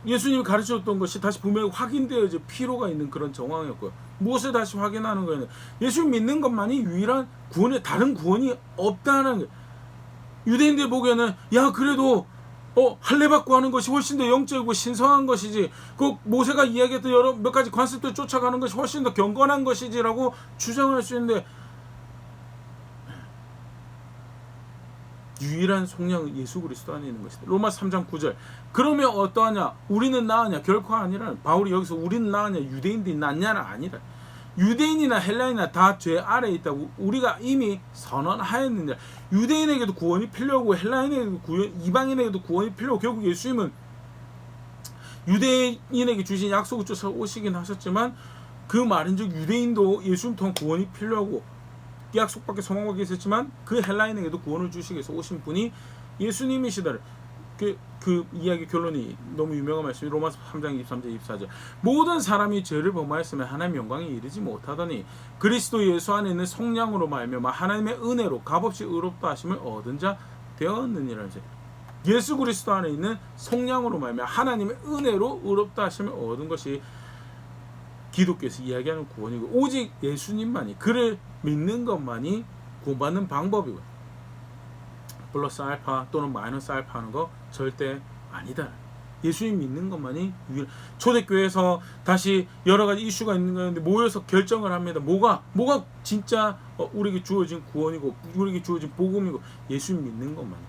예수님이 가르쳐줬던 것이 다시 분명히 확인되어질 필요가 있는 그런 정황이었고요. 무엇을 다시 확인하는 거예요? 예수님 믿는 것만이 유일한 구원에 다른 구원이 없다는 거예요. 유대인들 보기에는 야 그래도 할례받고 하는 것이 훨씬 더 영적이고 신성한 것이지 그 모세가 이야기했던 여러 몇 가지 관습들 쫓아가는 것이 훨씬 더 경건한 것이지라고 주장할 수 있는데 유일한 속량은 예수 그리스도 안에 있는 것이다. 로마서 3장 9절. 그러면 어떠하냐? 우리는 나으냐? 결코 아니라. 바울이 여기서 우리는 나으냐? 유대인들이 낫냐는 아니라. 유대인이나 헬라인이나 다 죄 아래에 있다고 우리가 이미 선언하였느냐. 유대인에게도 구원이 필요하고 헬라인에게도 이방인에게도 구원이 필요하고 결국 예수님은 유대인에게 주신 약속을 쫓아 오시긴 하셨지만 그 말인즉 유대인도 예수님 통한 구원이 필요하고 약속밖에 소망밖에 있었지만 그 헬라인에게도 구원을 주시기 위해서 오신 분이 예수님이시다. 그 이야기 결론이 너무 유명한 말씀이 로마서 3장 23절 24절. 모든 사람이 죄를 범하였으면 하나님의 영광에 이르지 못하더니 그리스도 예수 안에 있는 성량으로 말미암아 하나님의 은혜로 값없이 의롭다 하심을 얻은 자 되었느니라. 예수 그리스도 안에 있는 성량으로 말미암아 하나님의 은혜로 의롭다 하심을 얻은 것이 기독교에서 이야기하는 구원이고 오직 예수님만이 그를 믿는 것만이 구원받는 방법이고 플러스 알파 또는 마이너스 알파 하는 거 절대 아니다. 예수님 믿는 것만이 유일. 초대교회에서 다시 여러 가지 이슈가 있는 건데 모여서 결정을 합니다. 뭐가 진짜 우리에게 주어진 구원이고 우리에게 주어진 복음이고 예수님 믿는 것만이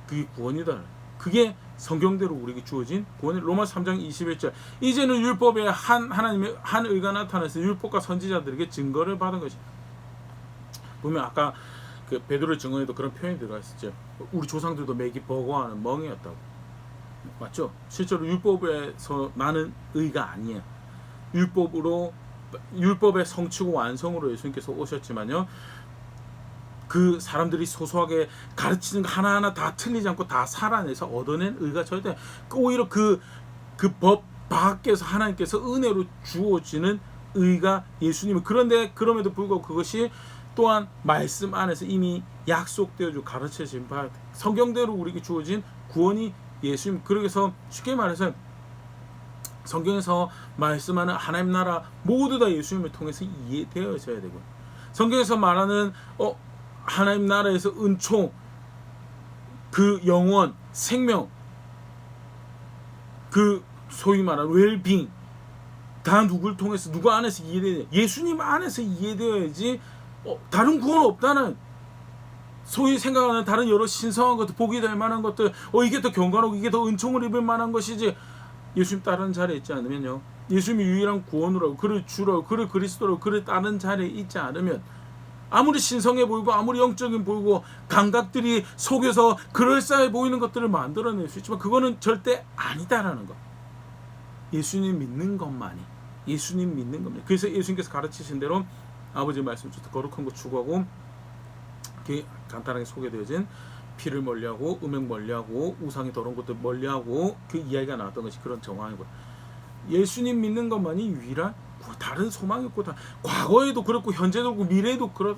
그게 구원이다. 그게 성경대로 우리에게 주어진 구원이 로마서 3장 21절. 이제는 율법에 하나님의 한 의가 나타나서 율법과 선지자들에게 증거를 받은 것이. 보면 아까 그 베드로의 증언에도 그런 표현이 들어가 있었죠. 우리 조상들도 매기 버거워하는 멍이었다고. 맞죠? 실제로 율법에서 나는 의가 아니에요. 율법의 성취고 완성으로 예수님께서 오셨지만요. 그 사람들이 소소하게 가르치는 거 하나하나 다 틀리지 않고 다 살아내서 얻어낸 의가 절대 오히려 그 법 밖에서 하나님께서 은혜로 주어지는 의가 예수님은 그런데 그럼에도 불구하고 그것이 또한 말씀 안에서 이미 약속되어지고 가르쳐진 바 성경대로 우리에게 주어진 구원이 예수님. 그래서 쉽게 말해서 성경에서 말씀하는 하나님 나라 모두 다 예수님을 통해서 이해되어져야 되고 성경에서 말하는 하나님 나라에서 은총 그 영원 생명 그 소위 말하는 웰빙 다 누굴 통해서 누구 안에서 이해되냐 예수님 안에서 이해되어야지 다른 구원 없다는 소위 생각하는 다른 여러 신성한 것들 복이 될 만한 것들 이게 더 경건하고 이게 더 은총을 입을 만한 것이지 예수님 따르는 자리에 있지 않으면요 예수님이 유일한 구원으로 그를 주라고 그를 그리스도로 그를 따르는 자리에 있지 않으면 아무리 신성해 보이고 아무리 영적인 보이고 감각들이 속여서 그럴싸해 보이는 것들을 만들어낼 수 있지만 그거는 절대 아니다라는 것. 예수님 믿는 것만이 예수님 믿는 겁니다. 그래서 예수님께서 가르치신 대로 아버지 말씀 중 거룩한 거 추구하고, 간단하게 소개되어진 피를 멀리하고 음행 멀리하고 우상의 더러운 것들 멀리하고, 그 이야기가 나왔던 것이 그런 정황이고요. 예수님 믿는 것만이 유일한, 다른 소망이 없고, 과거에도 그렇고 현재도 그렇고 미래에도 그렇.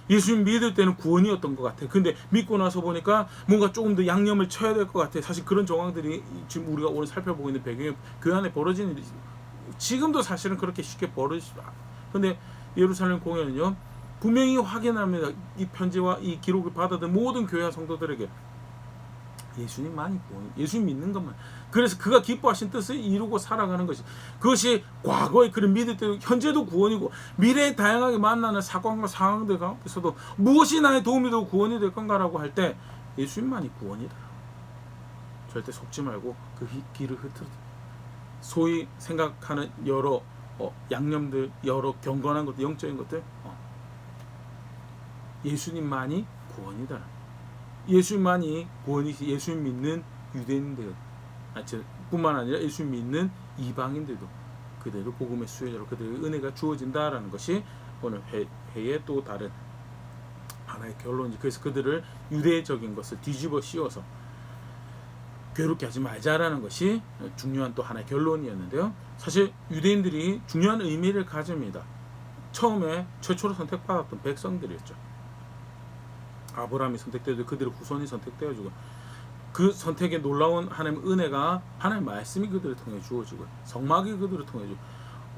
예수님 믿을 때는 구원이었던 것 같아. 근데 믿고 나서 보니까 뭔가 조금 더 양념을 쳐야 될 것 같아. 사실 그런 정황들이 지금 우리가 오늘 살펴보고 있는 배경에 그 안에 벌어지는 일이 지금도 사실은 그렇게 쉽게 벌어지죠. 근데 예루살렘 공회는요, 분명히 확인합니다. 이 편지와 이 기록을 받아든 모든 교회 성도들에게 예수님만이 구원, 예수님 믿는 것만. 그래서 그가 기뻐하신 뜻을 이루고 살아가는 것이, 그것이 과거에 그를 믿을 때도 현재도 구원이고, 미래에 다양하게 만나는 사건과 상황들 가운데서도 무엇이 나의 도움이 되고 구원이 될 건가라고 할 때 예수님만이 구원이다. 절대 속지 말고 그 길을 흩어져. 소위 생각하는 여러 양념들, 여러 경건한 것들, 영적인 것들, 예수님만이 구원이다. 예수님만이 구원이시. 예수님 믿는 유대인들 뿐만 아니라 예수님 믿는 이방인들도 그대로 복음의 수혜자로 그들의 은혜가 주어진다라는 것이 오늘 회의 또 다른 하나의 결론이지. 그래서 그들을 유대적인 것을 뒤집어 씌워서 괴롭게 하지 말자라는 것이 중요한 또 하나의 결론이었는데요. 사실 유대인들이 중요한 의미를 가집니다. 처음에 최초로 선택받았던 백성들이었죠. 아브라함이 선택되어지고 그들의 후손이 선택되어지고, 그 선택에 놀라운 하나님의 은혜가, 하나님의 말씀이 그들을 통해 주어지고, 성막이 그들을 통해 주고,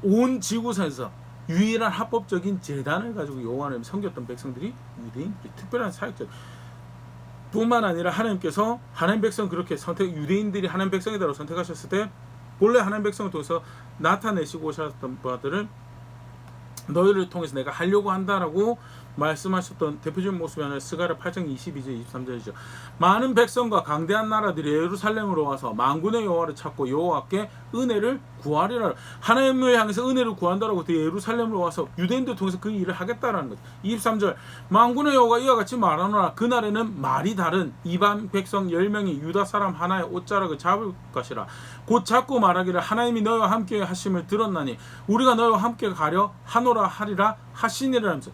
온 지구상에서 유일한 합법적인 제단을 가지고 여호와 하나님을 섬겼던 백성들이 유대인들이, 특별한 사역자 뿐만 아니라 하나님께서 하나님 백성 그렇게 유대인들이 하나님 백성이다라고 선택하셨을 때 본래 하나님 백성을 통해서 나타내시고 오셨던 바들을 너희를 통해서 내가 하려고 한다라고 말씀하셨던 대표적인 모습이 하나 스가랴 8장 22절 23절이죠. 많은 백성과 강대한 나라들이 예루살렘으로 와서 만군의 여호와를 찾고 여호와께 은혜를 구하리라. 하나님을 향해서 은혜를 구한다라고 예루살렘으로 와서 유대인들 통해서 그 일을 하겠다라는 거죠. 23절 만군의 여호와가 이와 같이 말하노라. 그날에는 말이 다른 이방 백성 10명이 유다 사람 하나의 옷자락을 잡을 것이라. 곧 잡고 말하기를 하나님이 너희와 함께 하심을 들었나니 우리가 너희와 함께 가려 하노라 하리라 하시니라 하면서,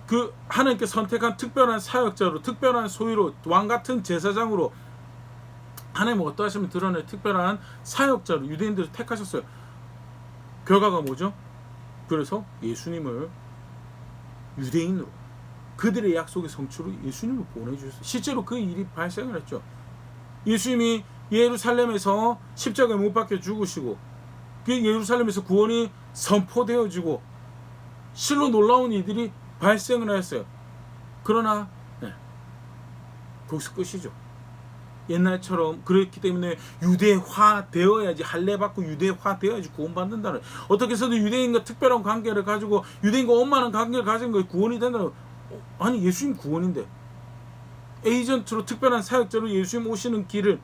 그 하나님께 선택한 특별한 사역자로, 특별한 소유로, 왕같은 제사장으로 하나님은 어떠하시면 드러낼 특별한 사역자로 유대인들을 택하셨어요. 결과가 뭐죠? 그래서 예수님을 유대인으로, 그들의 약속의 성취로 예수님을 보내주셨어요. 실제로 그 일이 발생을 했죠. 예수님이 예루살렘에서 십자가에 못 박혀 죽으시고, 그 예루살렘에서 구원이 선포되어지고 실로 놀라운 일들이 발생을 하였어요. 그러나 거기서 끝이죠. 옛날처럼 그랬기 때문에 유대화 되어야지, 할례 받고 유대화 되어야지 구원받는다는, 어떻게 해서도 유대인과 특별한 관계를 가지고 유대인과 원만한 관계를 가진 것이 구원이 된다는, 아니 예수님 구원인데 에이전트로 특별한 사역자로 예수님 오시는 길을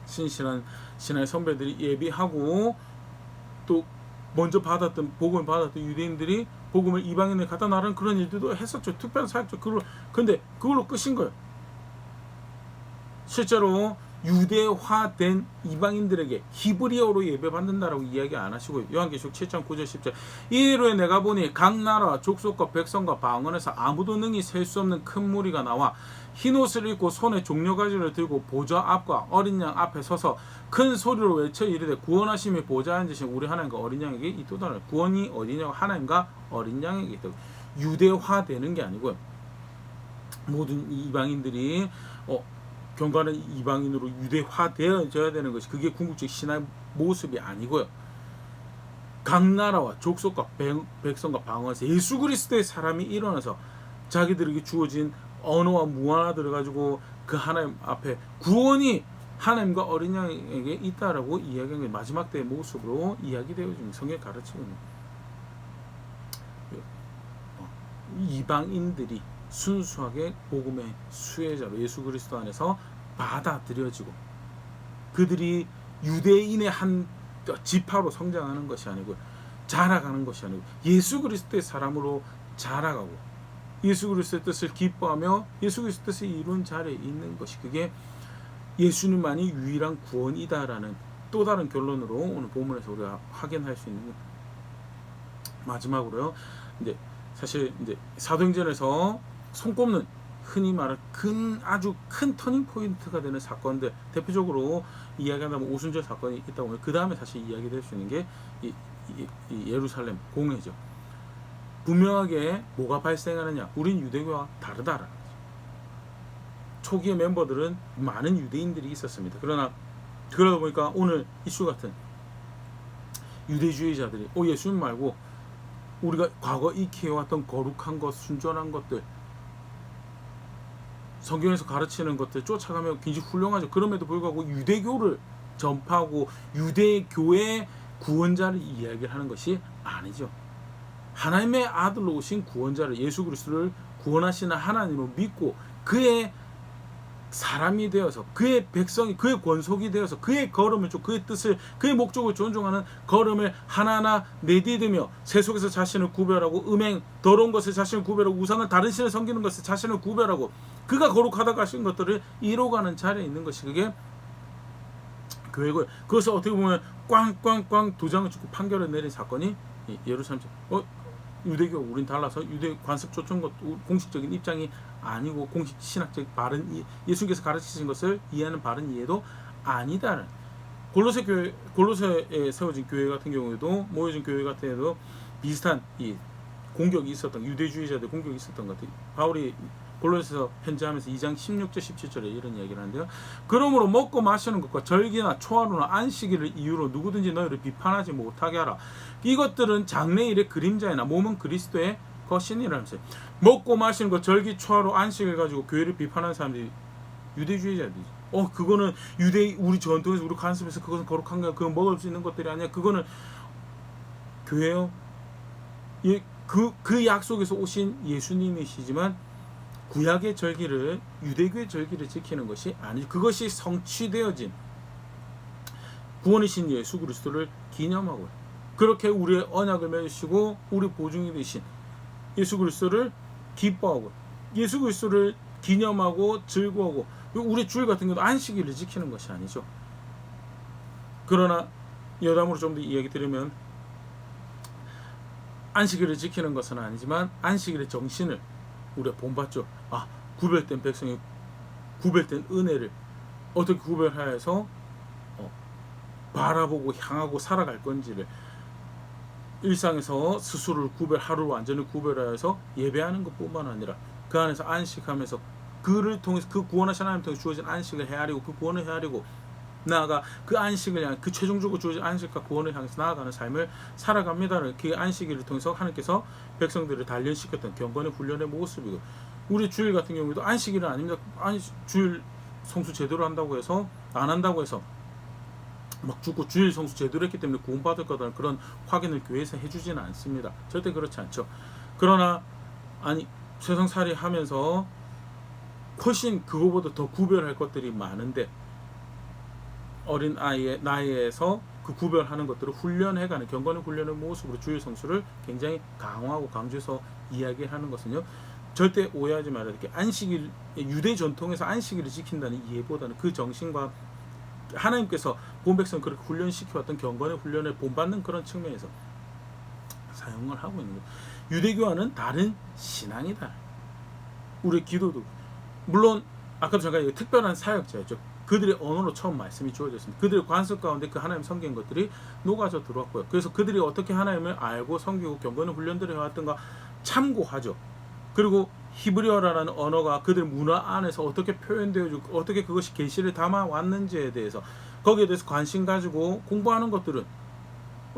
신실한 신앙의 선배들이 예비하고, 또 먼저 받았던 복음을 받았던 유대인들이 복음을 이방인에 갖다 나르는 그런 일들도 했었죠. 특별한 사역자. 근데 그걸로 끝인 거예요. 실제로 유대화된 이방인들에게 히브리어로 예배받는다라고 이야기 안 하시고요. 요한계시록 7장 9절 10절 이후에 내가 보니 각 나라 족속과 백성과 방언에서 아무도 능히 셀 수 없는 큰 무리가 나와 흰옷을 입고 손에 종려가지를 들고 보좌 앞과 어린 양 앞에 서서 큰 소리로 외쳐 이르되 구원하심이 보좌에 앉으신 우리 하나님과 어린 양에게 있도다. 구원이 어디냐고 하나님과 어린 양에게 있다고. 유대화되는 게 아니고요. 모든 이방인들이 경건한 이방인으로 유대화되어져야 되는 것이, 그게 궁극적 신앙의 모습이 아니고요. 각 나라와 족속과 백성과 방언에서 예수 그리스도의 사람이 일어나서 자기들에게 주어진 언어와 무언화들을 가지고 그 하나님 앞에 구원이 하나님과 어린 양에게 있다라고 이야기하는 마지막 때의 모습으로 이야기되어집니다. 성경에 가르치고 있는 이방인들이 순수하게 복음의 수혜자로 예수 그리스도 안에서 받아들여지고, 그들이 유대인의 한 지파로 성장하는 것이 아니고 자라가는 것이 아니고 예수 그리스도의 사람으로 자라가고 예수 그리스도의 뜻을 기뻐하며 예수 그리스도의 뜻을 이룬 자리에 있는 것이, 그게 예수님만이 유일한 구원이다라는 또 다른 결론으로 오늘 본문에서 우리가 확인할 수 있는 마지막으로요. 이제 사실 이제 사도행전에서 손꼽는 흔히 말하는 아주 큰 터닝 포인트가 되는 사건들, 대표적으로 이야기한다면 오순절 사건이 있다고 하면 그 다음에 사실 이야기될 수 있는 게 이 예루살렘 공회죠. 분명하게 뭐가 발생하느냐? 우린 유대교와 다르다라는 거죠. 초기의 멤버들은 많은 유대인들이 있었습니다. 그러다 보니까 오늘 이슈 같은 유대주의자들이 예수님 말고 우리가 과거 익혀왔던 거룩한 것, 순전한 것들, 성경에서 가르치는 것들 쫓아가면 굉장히 훌륭하죠. 그럼에도 불구하고 유대교를 전파하고 유대교의 구원자를 이야기를 하는 것이 아니죠. 하나님의 아들로 오신 구원자를, 예수 그리스도를 구원하시는 하나님을 믿고 그의 사람이 되어서 그의 백성이, 그의 권속이 되어서 그의 걸음을 쫓고 그의 뜻을, 그의 목적을 존중하는 걸음을 하나하나 내디디며 세속에서 자신을 구별하고 음행, 더러운 것을 자신을 구별하고 우상은 다른 신을 섬기는 것을 자신을 구별하고 그가 거룩하다고 하신 것들을 이루어가는 자리에 있는 것이 그게 교회고요. 그것을 어떻게 보면 꽝꽝꽝 도장을 찍고 판결을 내린 사건이 예루살렘. 유대교 우린 달라서 유대 관습 쫓은 것 공식적인 입장이 아니고 공식 신학적 바른 예수님께서 가르치신 것을 이해하는 바른 이해도 아니다는. 골로새에 세워진 교회 같은 경우에도, 모여진 교회 같은 경우에도 비슷한 이 공격이 있었던, 유대주의자들 공격이 있었던 것 같아요. 바울이 골로새서 편지하면서 2장 16절 17절에 이런 이야기를 하는데요. 그러므로 먹고 마시는 것과 절기나 초하루나 안식일을 이유로 누구든지 너희를 비판하지 못하게 하라. 이것들은 장래일의 그림자이나 몸은 그리스도의 것이니라면서요. 먹고 마시는 것, 절기, 초하루, 안식일 가지고 교회를 비판하는 사람들이 유대주의자들이죠. 그거는 우리 전통에서 우리 관습에서 그것은 거룩한 거야. 그건 먹을 수 있는 것들이 아니야. 그거는 교회요. 그 약속에서 오신 예수님이시지만 구약의 절기를, 유대교의 절기를 지키는 것이 아니죠. 그것이 성취되어진 구원이신 예수 그리스도를 기념하고 그렇게 우리의 언약을 맺으시고 우리 보증이 되신 예수 그리스도를 기뻐하고 예수 그리스도를 기념하고 즐거워하고, 우리 주일 같은 경우도 안식일을 지키는 것이 아니죠. 그러나 여담으로 좀 더 이야기 드리면 안식일을 지키는 것은 아니지만 안식일의 정신을 우리가 본받죠. 구별된 백성이 구별된 은혜를 어떻게 구별하여서 바라보고 향하고 살아갈 건지를 일상에서 스스로를 하루를 완전히 구별하여서 예배하는 것뿐만 아니라 그 안에서 안식하면서 그를 통해서, 그 구원하신 하나님 통해서 주어진 안식을 헤아리고 그 구원을 헤아리고 나아가 그 안식을 향해, 그 최종적으로 주어진 안식과 구원을 향해서 나아가는 삶을 살아갑니다는 그 안식일을 통해서 하나님께서 백성들을 단련시켰던 경건의 훈련의 모습이고, 우리 주일 같은 경우에도 안식일은 아닙니다. 주일 성수 제대로 한다고 해서, 안 한다고 해서 막 죽고 주일 성수 제대로 했기 때문에 구원받을 거다라는 그런 확인을 교회에서 해주지는 않습니다. 절대 그렇지 않죠. 그러나 세상살이 하면서 훨씬 그거보다 더 구별할 것들이 많은데 어린 아이의 나이에서 그 구별하는 것들을 훈련해가는 경건의 훈련의 모습으로 주일 성수를 굉장히 강화하고 강조해서 이야기하는 것은요, 절대 오해하지 말아야 될 게, 안식일, 유대 전통에서 안식일을 지킨다는 이해보다는 그 정신과 하나님께서 본 백성을 그렇게 훈련시켜왔던 경건의 훈련을 본받는 그런 측면에서 사용을 하고 있는 거예요. 유대교와는 다른 신앙이다. 우리 기도도 물론 아까도 잠깐 특별한 사역자였죠. 그들의 언어로 처음 말씀이 주어졌습니다. 그들의 관습 가운데 그 하나님 섬긴 것들이 녹아져 들어왔고요. 그래서 그들이 어떻게 하나님을 알고 섬기고 경건의 훈련들을 해왔던가 참고하죠. 그리고 히브리어라는 언어가 그들 문화 안에서 어떻게 표현되어지고 어떻게 그것이 계시를 담아왔는지에 대해서, 거기에 대해서 관심 가지고 공부하는 것들은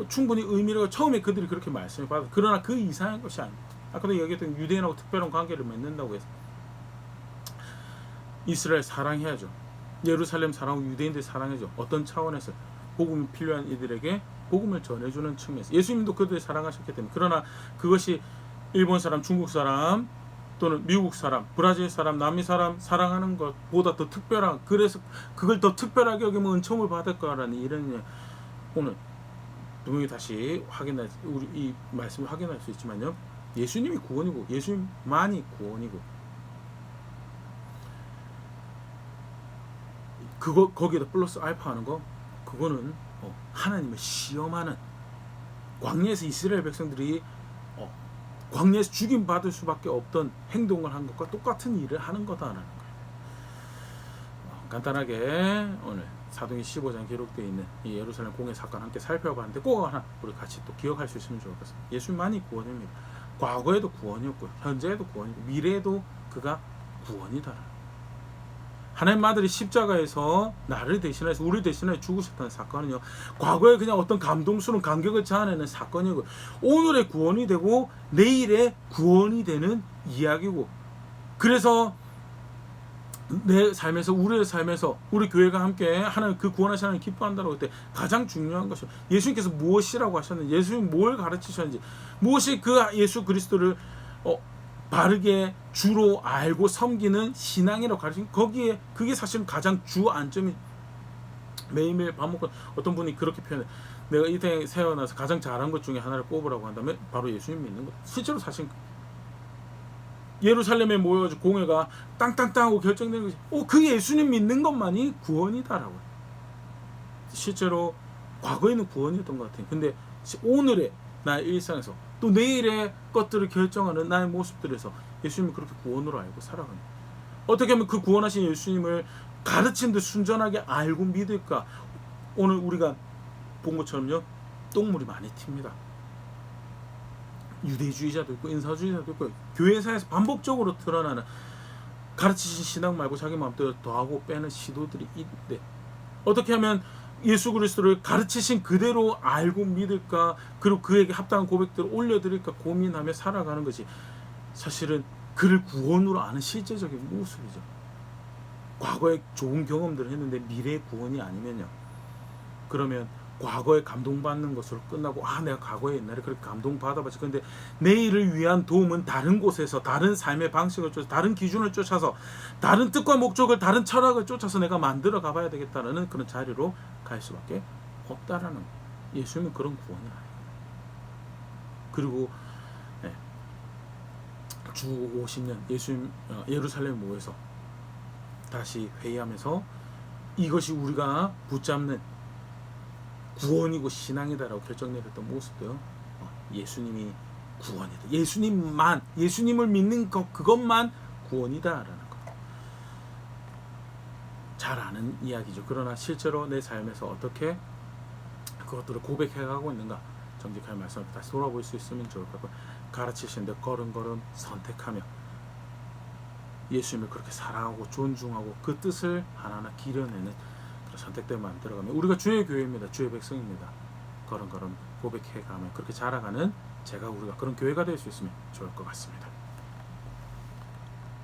충분히 의미를, 처음에 그들이 그렇게 말씀을 받았어요. 그러나 그 이상의 것이 아닙니다. 아까도 얘기했던 유대인하고 특별한 관계를 맺는다고 해서 이스라엘 사랑해야죠. 예루살렘 사랑하고 유대인들 사랑해야죠. 어떤 차원에서? 복음이 필요한 이들에게 복음을 전해주는 측면에서. 예수님도 그들을 사랑하셨기 때문에. 그러나 그것이 일본 사람, 중국 사람, 또는 미국 사람, 브라질 사람, 남미 사람 사랑하는 것보다 더 특별한, 그래서 그걸 더 특별하게 여기면 은총을 받을 거라는 이런, 오늘 분명히 다시 우리 이 말씀을 확인할 수 있지만요, 예수님이 구원이고 예수님만이 구원이고, 거기에다 플러스 알파 하는 거, 그거는 하나님을 시험하는, 광야에서 이스라엘 백성들이 광야에서 죽임 받을 수밖에 없던 행동을 한 것과 똑같은 일을 하는 거다라는 거예요. 간단하게 오늘 사도행전 15장 기록되어 있는 이 예루살렘 공회 사건 함께 살펴봤는데 꼭 하나 우리 같이 또 기억할 수 있으면 좋을 것 같습니다. 예수님만이 구원입니다. 과거에도 구원이었고요, 현재에도 구원이고, 미래에도 그가 구원이다. 하나님 아들이 십자가에서 나를 대신해서 우리 대신해 죽으셨다는 사건은요, 과거에 그냥 어떤 감동스러운 감격을 자아내는 사건이고, 오늘의 구원이 되고 내일의 구원이 되는 이야기고, 그래서 내 삶에서, 우리의 삶에서 우리 교회가 함께 하나님 그 구원하신 하나님 기뻐한다고 할 때 가장 중요한 것이 예수님께서 무엇이라고 하셨는지, 예수님 뭘 가르치셨는지, 무엇이 그 예수 그리스도를 바르게 주로 알고 섬기는 신앙이라고 가르치는, 거기에 그게 사실은 가장 주 안점이, 매일매일 밥 먹고 어떤 분이 그렇게 표현해, 내가 이 땅에 태어나서 가장 잘한 것 중에 하나를 꼽으라고 한다면 바로 예수님 믿는 것. 실제로 사실 예루살렘에 모여가지고 공회가 땅땅땅 하고 결정되는 것이 그 예수님 믿는 것만이 구원이다라고. 실제로 과거에는 구원이었던 것 같아요. 근데 오늘의 나의 일상에서 또 내일의 것들을 결정하는 나의 모습들에서 예수님을 그렇게 구원으로 알고 살아가는, 어떻게 하면 그 구원하신 예수님을 가르친 듯 순전하게 알고 믿을까. 오늘 우리가 본 것처럼요, 똥물이 많이 튑니다. 유대주의자도 있고 인사주의자도 있고 교회사에서 반복적으로 드러나는 가르치신 신앙 말고 자기 마음대로 더하고 빼는 시도들이 있는데, 어떻게 하면 예수 그리스도를 가르치신 그대로 알고 믿을까, 그리고 그에게 합당한 고백들을 올려드릴까 고민하며 살아가는 것이 사실은 그를 구원으로 아는 실제적인 모습이죠. 과거에 좋은 경험들을 했는데 미래의 구원이 아니면요, 그러면 과거에 감동받는 것으로 끝나고, 내가 과거에 옛날에 그렇게 감동받아봤지, 근데 내일을 위한 도움은 다른 곳에서 다른 삶의 방식을 쫓아서, 다른 기준을 쫓아서, 다른 뜻과 목적을, 다른 철학을 쫓아서 내가 만들어 가봐야 되겠다는 그런 자리로 갈 수밖에 없다라는 거예요. 예수님은 그런 구원이 아니에요. 그리고 주 50년 예수님 예루살렘 모여서 다시 회의하면서 이것이 우리가 붙잡는 구원이고 신앙이다라고 결정 내렸던 모습도요, 예수님이 구원이다, 예수님을 믿는 그것만 구원이다라는 것, 잘 아는 이야기죠. 그러나 실제로 내 삶에서 어떻게 그것들을 고백해가고 있는가, 정직하게 말씀을 다시 돌아볼 수 있으면 좋을 것 같고, 가르치신 데 걸음걸음 선택하며 예수님을 그렇게 사랑하고 존중하고 그 뜻을 하나하나 기려내는 그런 선택들을 만들어가면, 우리가 주의 교회입니다. 주의 백성입니다. 걸음걸음 고백해가며 그렇게 자라가는 우리가 그런 교회가 될 수 있으면 좋을 것 같습니다.